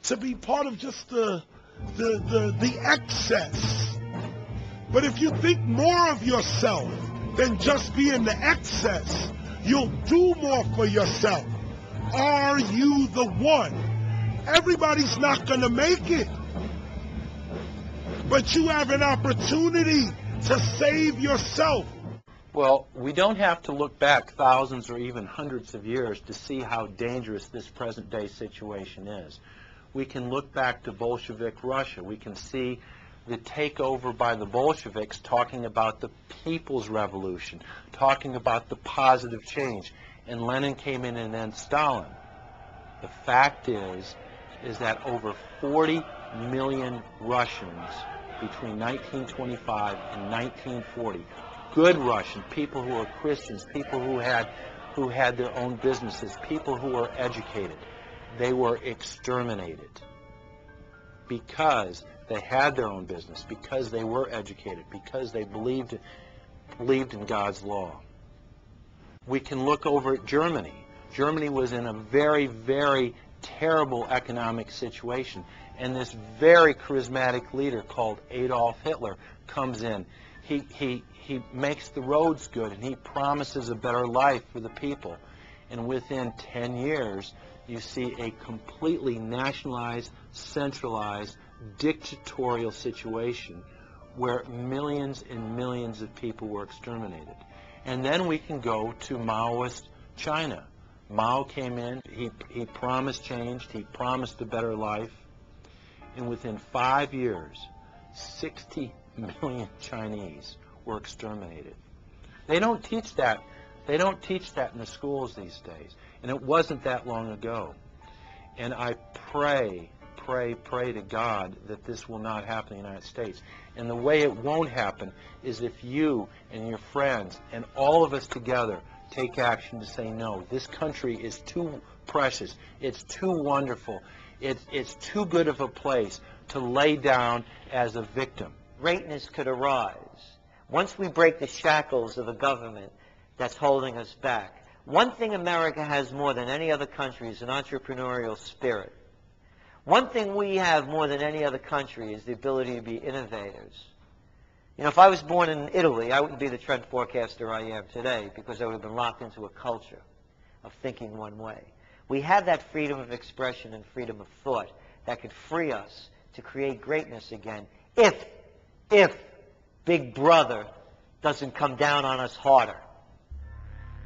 to be part of just the excess. But if you think more of yourself than just being the excess, you'll do more for yourself. Are you the one? Everybody's not going to make it. But you have an opportunity to save yourself. Well, we don't have to look back thousands or even hundreds of years to see how dangerous this present-day situation is. We can look back to Bolshevik Russia. We can see the takeover by the Bolsheviks talking about the people's revolution, talking about the positive change. And Lenin came in and then Stalin. The fact is that over 40 million Russians between 1925 and 1940, good Russian, people who were Christians, people who had their own businesses, people who were educated, they were exterminated because they had their own business, because they were educated, because they believed in God's law. We can look over at Germany. Germany was in a very, very terrible economic situation, and this very charismatic leader called Adolf Hitler comes in. He makes the roads good, and he promises a better life for the people. And within 10 years, you see a completely nationalized, centralized, dictatorial situation where millions and millions of people were exterminated. And then we can go to Maoist China. Mao came in, he promised change, he promised a better life, and within 5 years, 60 million Chinese were exterminated. They don't teach that. They don't teach that in the schools these days, and it wasn't that long ago. And I pray to God that this will not happen in the United States. And the way it won't happen is if you and your friends and all of us together take action to say no. This country is too precious. It's too wonderful. It's too good of a place to lay down as a victim. Greatness could arise once we break the shackles of a government that's holding us back. One thing America has more than any other country is an entrepreneurial spirit. One thing we have more than any other country is the ability to be innovators. You know, if I was born in Italy, I wouldn't be the trend forecaster I am today because I would have been locked into a culture of thinking one way. We have that freedom of expression and freedom of thought that could free us to create greatness again if Big Brother doesn't come down on us harder.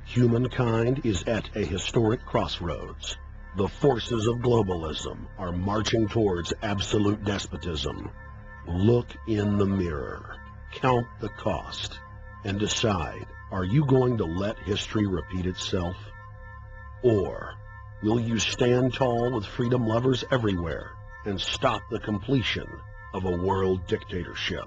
Humankind is at a historic crossroads. The forces of globalism are marching towards absolute despotism. Look in the mirror, count the cost, and decide, are you going to let history repeat itself? Or will you stand tall with freedom lovers everywhere and stop the completion of a world dictatorship?